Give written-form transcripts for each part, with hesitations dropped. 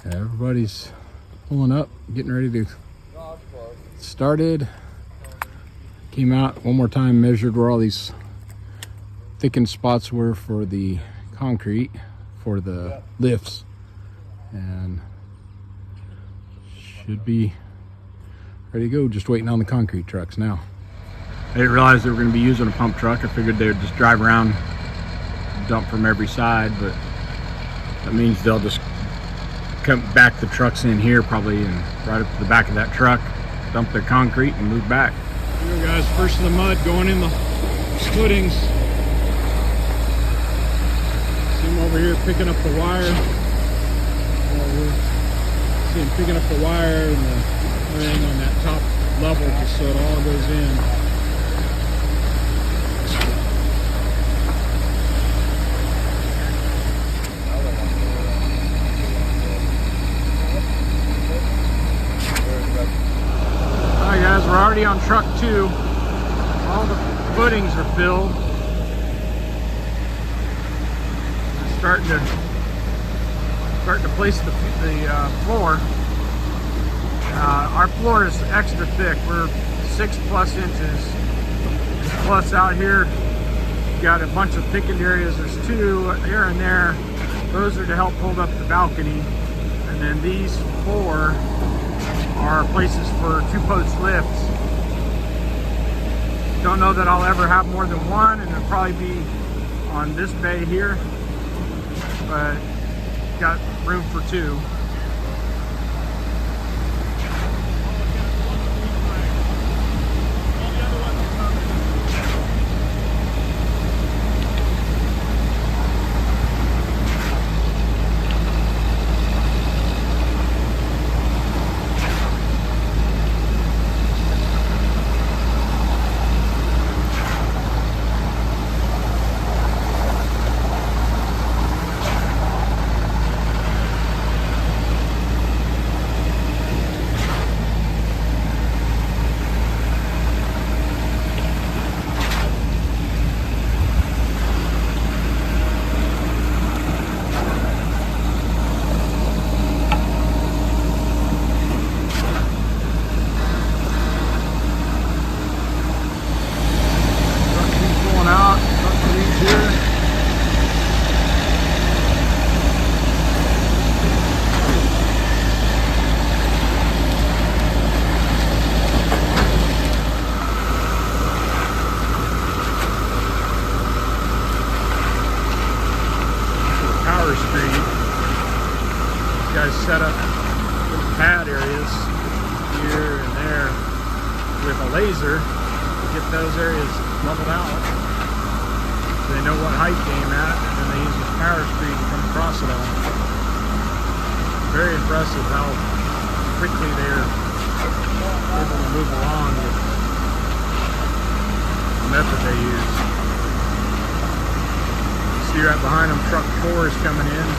Everybody's pulling up, getting ready to started. Came out one more time, measured where all these thickened spots were for the concrete for the lifts, and should be ready to go. Just waiting on the concrete trucks now. I didn't realize they were going to be using a pump truck. I figured they would just drive around, dump from every side, but that means they'll just come back the trucks in here probably and right up to the back of that truck, dump their concrete and move back. Here we go, guys, first of the mud going in the footings. See him over here picking up the wire. See him picking up the wire and the thing on that top level just so it all goes in. Guys, we're already on truck 2. All the footings are filled. Starting to place the floor. Our floor is extra thick. We're 6+ inches. Plus out here, got a bunch of thickened areas. There's 2 here and there. Those are to help hold up the balcony. And then these 4 are places for 2-post lifts. Don't know that I'll ever have more than 1, and it'll probably be on this bay here, but got room for 2. Set up little pad areas here and there with a laser to get those areas leveled out so they know what height to aim at, and then they use this power screen to come across it all. Very impressive how quickly they're able to move along with the method they use. See right behind them, truck 4 is coming in.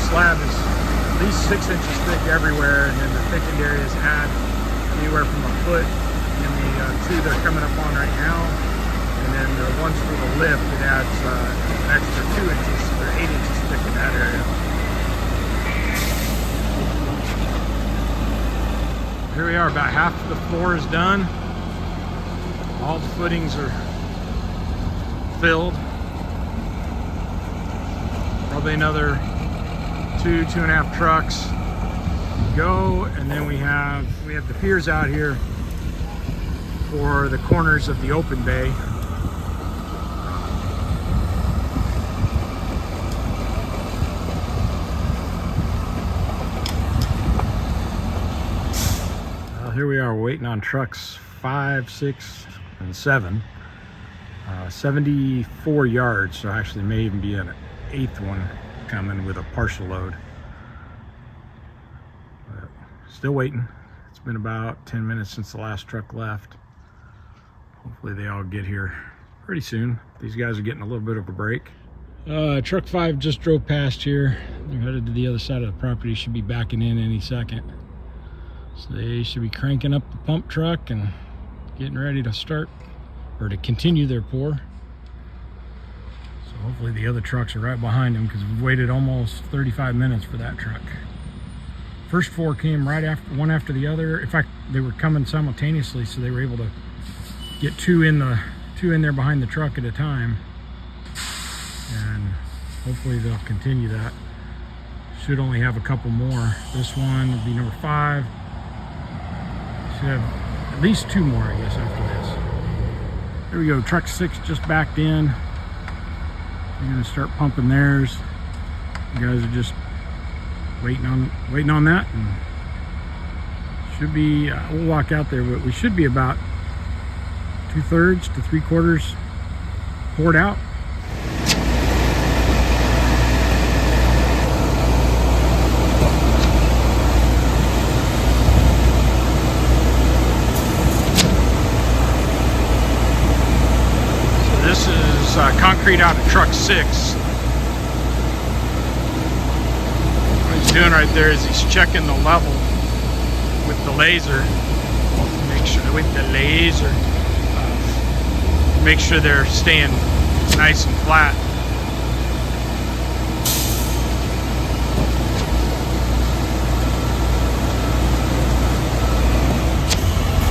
Slab is at least 6 inches thick everywhere, and then the thickened areas add anywhere from a foot in the 2 they're coming up on right now, and then the ones for the lift, it adds an extra 2 inches, so they're 8 inches thick in that area. Here we are, about half of the floor is done. All the footings are filled. Probably another 2.5 trucks go, and then we have the piers out here for the corners of the open bay. Here we are waiting on trucks 5, 6, and 7. 74 yards, so actually may even be an 8th one coming with a partial load. But still waiting. It's been about 10 minutes since the last truck left. Hopefully they all get here pretty soon. These guys are getting a little bit of a break. Truck 5 just drove past here. They're headed to the other side of the property. Should be backing in any second. So they should be cranking up the pump truck and getting ready to start or to continue their pour. So hopefully the other trucks are right behind them, because we've waited almost 35 minutes for that truck. First 4 came right after, one after the other. In fact, they were coming simultaneously, so they were able to get two in there behind the truck at a time. And hopefully they'll continue that. Should only have a couple more. This one will be number 5. Should have at least 2 more, I guess, after this. There we go. Truck 6 just backed in. They're gonna start pumping theirs. You guys are just waiting on that, and should be. We'll walk out there, but we should be about 2/3 to 3/4 poured out. This is concrete out of truck 6. What he's doing right there is he's checking the level with the laser. Make sure they're staying nice and flat.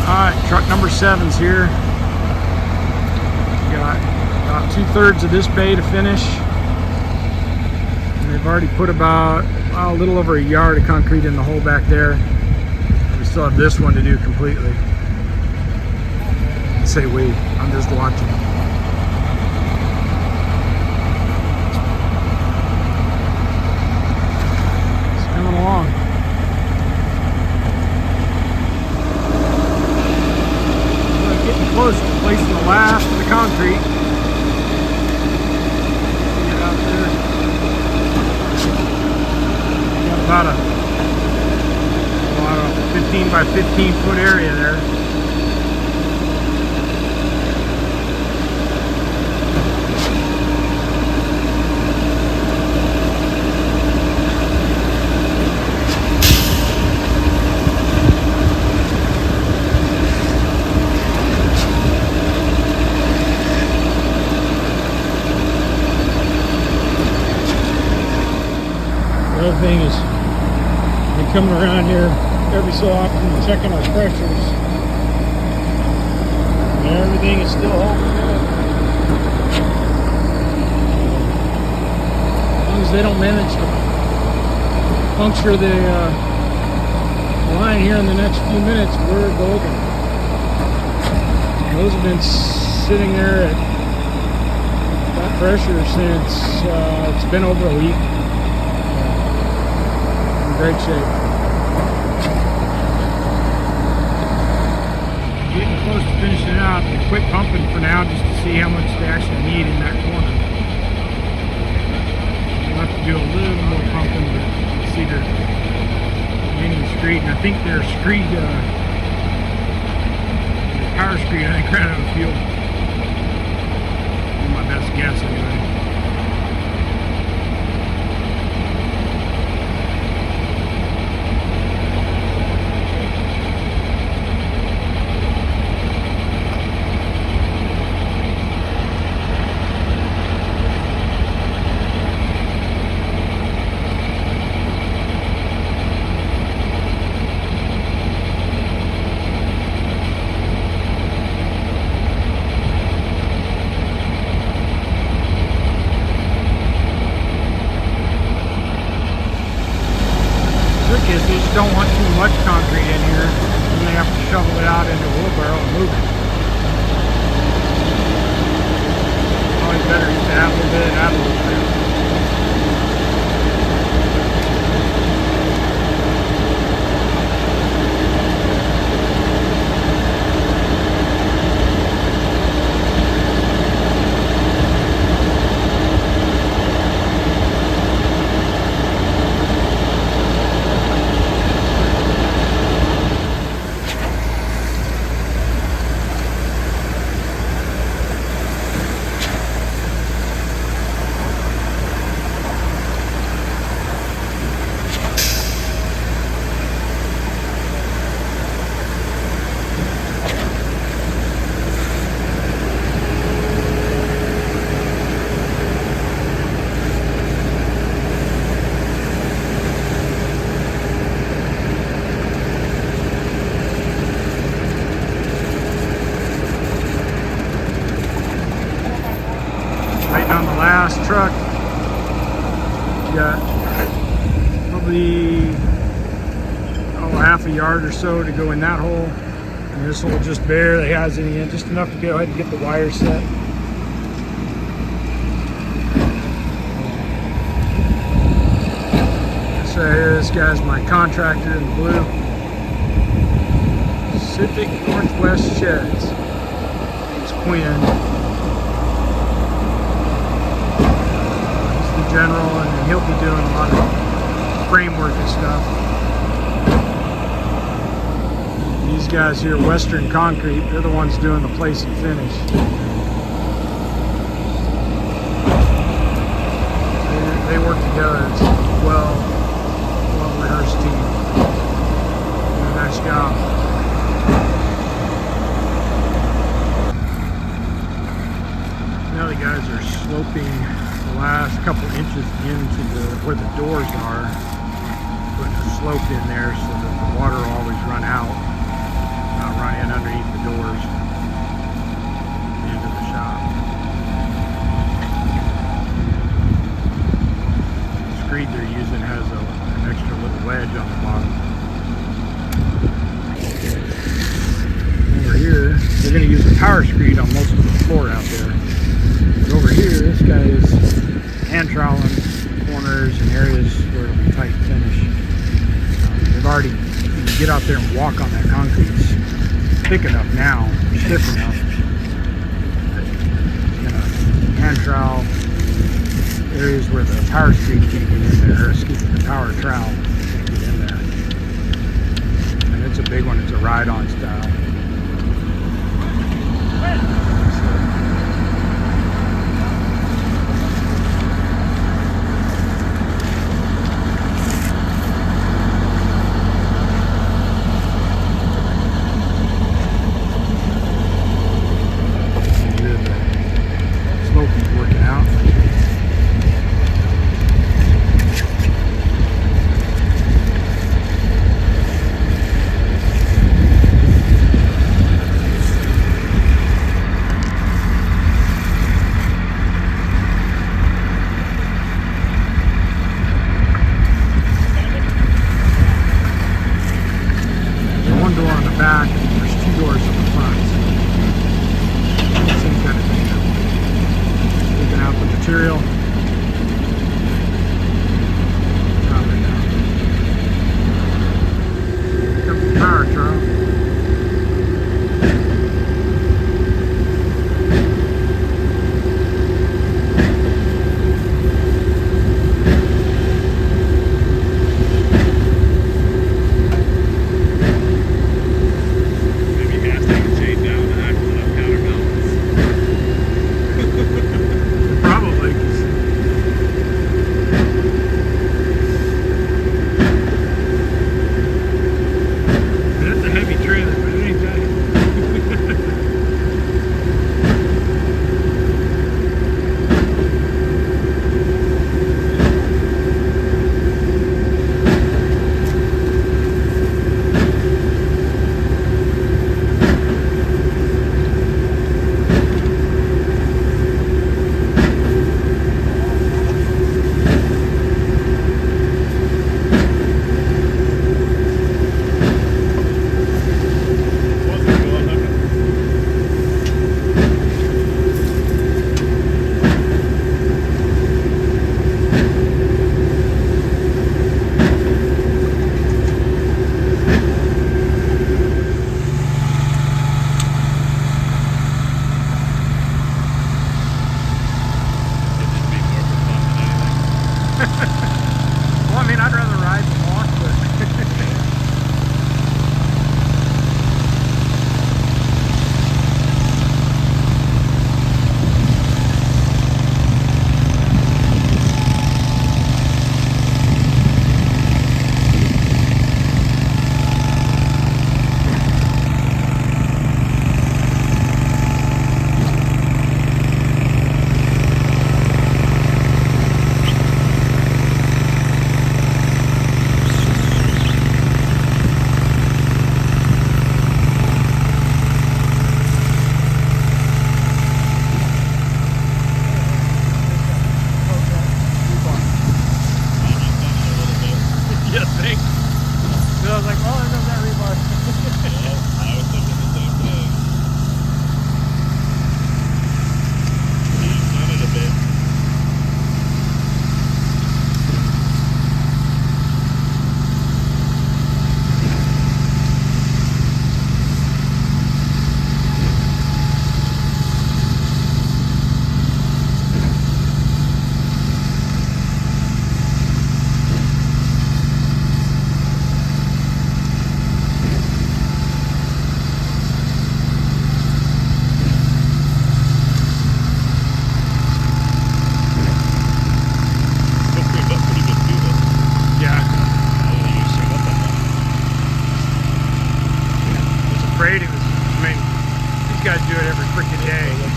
Alright, truck number 7's here. Got about 2/3 of this bay to finish. And they've already put about a little over a yard of concrete in the hole back there. We still have this one to do completely. I say we, I'm just watching. It's coming along. Getting close to placing the last of the concrete. Get out there. Got about a 15 by 15 foot area there. The other thing is, we're coming around here every so often and checking our pressures. And everything is still holding good. As long as they don't manage to puncture the line here in the next few minutes, we're golden. Those have been sitting there at that pressure since it's been over a week. Great shape. Getting close to finishing it out. They quit pumping for now just to see how much they actually need in that corner. We'll have to do a little more pumping to see their mini screed. And I think their screed, their power screed, I think ran out of fuel. That's my best guess anyway. They just don't want too much concrete in here, and they have to shovel it out into a wheelbarrow and move it. It's always better just to add a little bit and add a little bit. last truck. Got probably half a yard or so to go in that hole. And this hole just barely has any in, just enough to go ahead and get the wire set. So here, this guy's my contractor in the blue. Pacific Northwest Sheds. It's Quinn. He's the general, and then he'll be doing a lot of framework and stuff. These guys here, Western Concrete, they're the ones doing the place and finish. They work together. It's well rehearsed team. Do a nice job. Now the guys are sloping the last couple inches into where the doors are, putting a slope in there so that the water will always run out, not run in underneath the doors into the shop. The screed they're using has an extra little wedge on the bottom. Over here, they're going to use a power screed on most of the floor out there. But over here, this guy is hand troweling corners and areas where it'll be tight finish. They've already, you can get out there and walk on that concrete. It's thick enough now, stiff enough. You're gonna hand trowel areas where the power screed can't get in there, or excuse me, the power trowel can't get in there. And it's a big one, it's a ride-on style. Back, and there's two doors on the front. Same kind of thing. Taking out the material. Dropping down. Here comes the power trowel.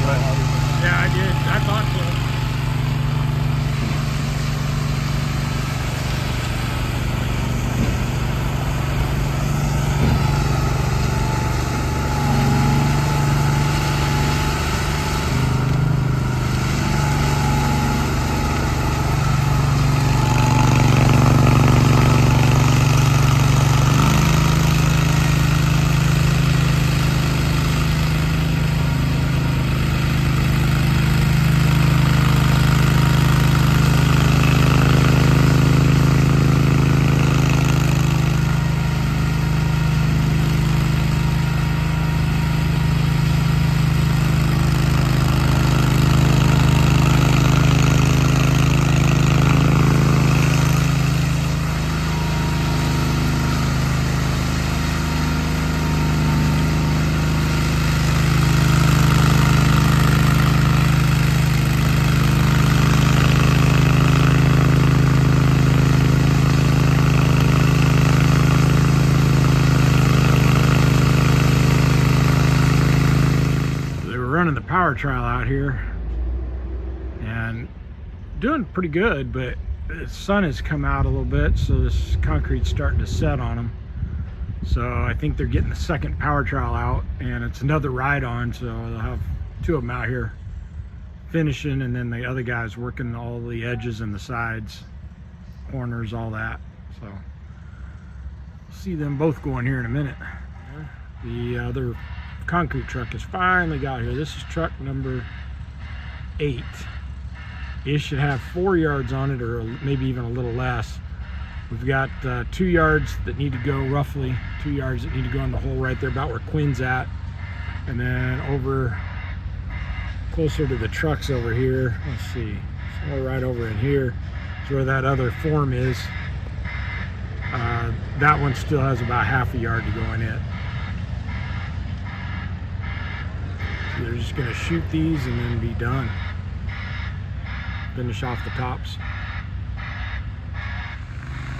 but yeah, I did. I thought so. Running the power trial out here and doing pretty good, but the sun has come out a little bit, so this concrete's starting to set on them. So I think they're getting the second power trial out, and it's another ride on, so they'll have two of them out here finishing, and then the other guy's working all the edges and the sides, corners, all that. So see them both going here in a minute. The other concrete truck has finally got here. This is truck number 8. It should have 4 yards on it, or maybe even a little less. We've got 2 yards that need to go, roughly 2 yards that need to go in the hole right there, about where Quinn's at. And then over closer to the trucks over here, let's see, somewhere right over in here is where that other form is. That one still has about half a yard to go in it. So they're just gonna shoot these and then be done. Finish off the tops.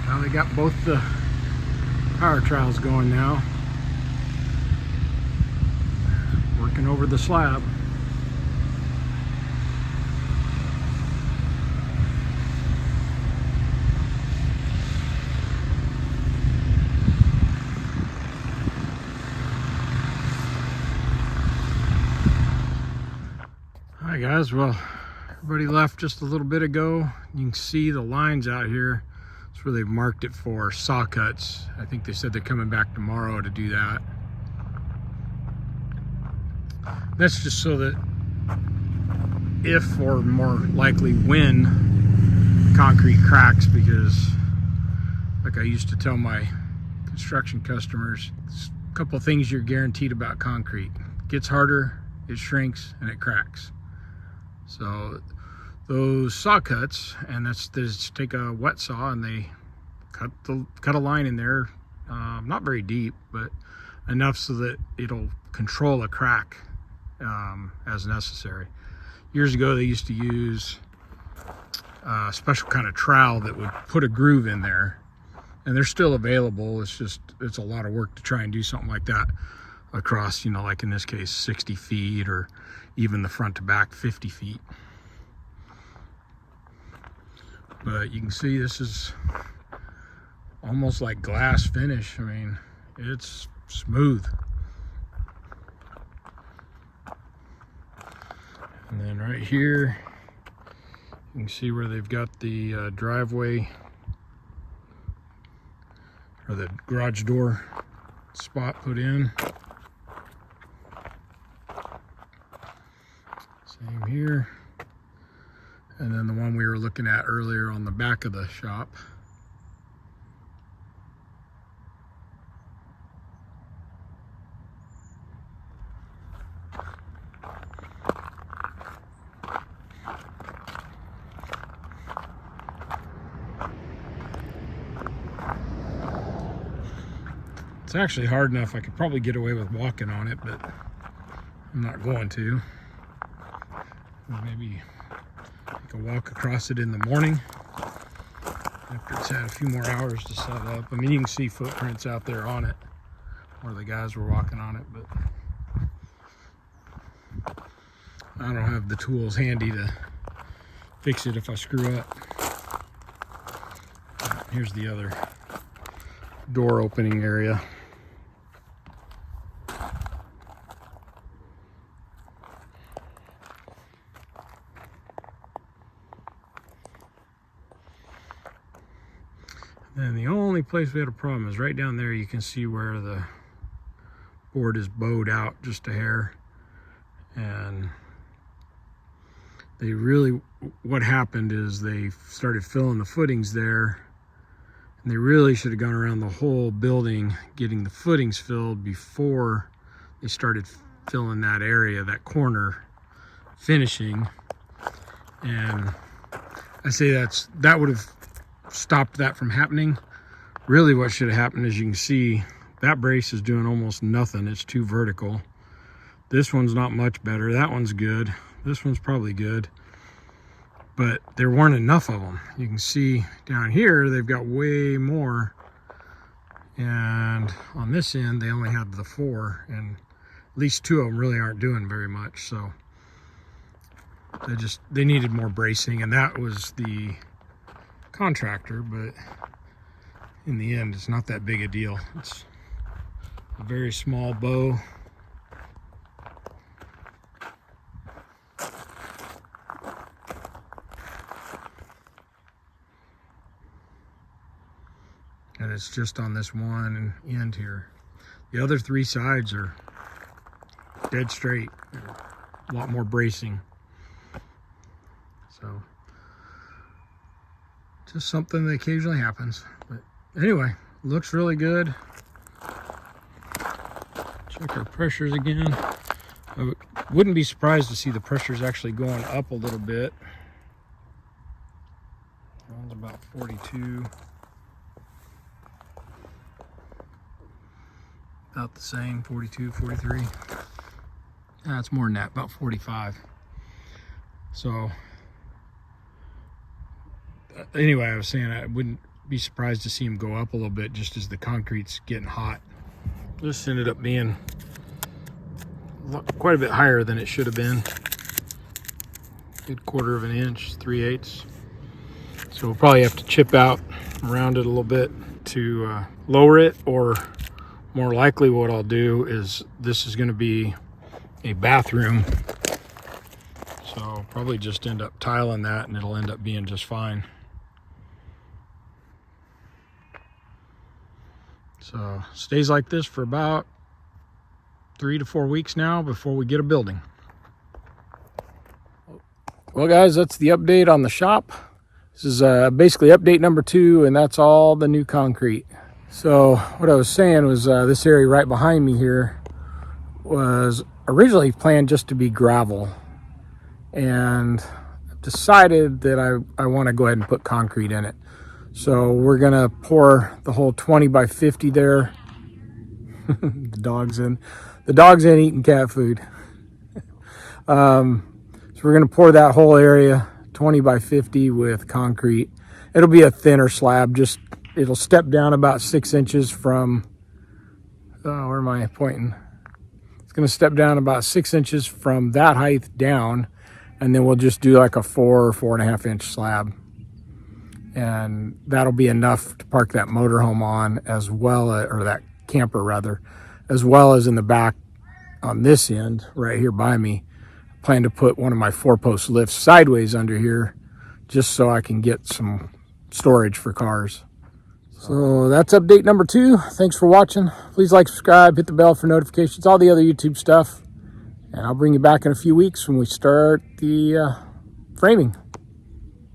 Now they got both the power trials going now. Working over the slab. Hi guys, well, everybody left just a little bit ago. You can see the lines out here. That's where they've marked it for saw cuts. I think they said they're coming back tomorrow to do that. That's just so that if, or more likely when, concrete cracks, because like I used to tell my construction customers, there's a couple of things you're guaranteed about concrete. It gets harder, it shrinks, and it cracks. So those saw cuts, and they just take a wet saw and they cut a line in there, not very deep, but enough so that it'll control a crack as necessary. Years ago they used to use a special kind of trowel that would put a groove in there, and they're still available. It's a lot of work to try and do something like that across, you know, like in this case 60 feet, or even the front to back 50 feet. But you can see this is almost like glass finish. I mean, it's smooth. And then right here, you can see where they've got the driveway, or the garage door spot put in. Same here. And then the one we were looking at earlier on the back of the shop. It's actually hard enough I could probably get away with walking on it, but I'm not going to. Maybe take a walk across it in the morning after it's had a few more hours to set up. I mean, you can see footprints out there on it where the guys were walking on it, but I don't have the tools handy to fix it if I screw up. Here's the other door opening area. And the only place we had a problem is right down there. You can see where the board is bowed out just a hair. And they really, what happened is they started filling the footings there, and they really should have gone around the whole building getting the footings filled before they started filling that area, that corner finishing. And I say that would have stopped that from happening. Really what should have happened is, you can see that brace is doing almost nothing. It's too vertical. This one's not much better. That one's good. This one's probably good, but there weren't enough of them. You can see down here they've got way more, and on this end they only had the 4, and at least 2 of them really aren't doing very much. So they needed more bracing, and that was the contractor, but in the end it's not that big a deal. It's a very small bow. And it's just on this one end here. The other 3 sides are dead straight. A lot more bracing. So just something that occasionally happens. But anyway, looks really good. Check our pressures again. I wouldn't be surprised to see the pressures actually going up a little bit. One's about 42. About the same, 42, 43. It's more than that, about 45. So anyway, I was saying I wouldn't be surprised to see them go up a little bit just as the concrete's getting hot. This ended up being quite a bit higher than it should have been. Good 1/4 of an inch, 3/8. So we'll probably have to chip out around it a little bit to lower it, or more likely what I'll do is, this is going to be a bathroom, so I'll probably just end up tiling that and it'll end up being just fine. So stays like this for about 3 to 4 weeks now before we get a building. Well guys, that's the update on the shop. This is basically update number 2, and that's all the new concrete. So what I was saying was this area right behind me here was originally planned just to be gravel, and I've decided that I want to go ahead and put concrete in it. So we're gonna pour the whole 20 by 50 there. The dog's in eating cat food. So we're gonna pour that whole area 20 by 50 with concrete. It'll be a thinner slab, it'll step down about 6 inches from, where am I pointing? It's going to step down about 6 inches from that height down, and then we'll just do like a 4 or 4.5 inch slab. And that'll be enough to park that motorhome on, as well as, or that camper rather, as well as in the back on this end right here by me. I plan to put one of my 4-post lifts sideways under here, just so I can get some storage for cars. So that's update number 2. Thanks for watching. Please like, subscribe, hit the bell for notifications, all the other YouTube stuff. And I'll bring you back in a few weeks when we start the framing.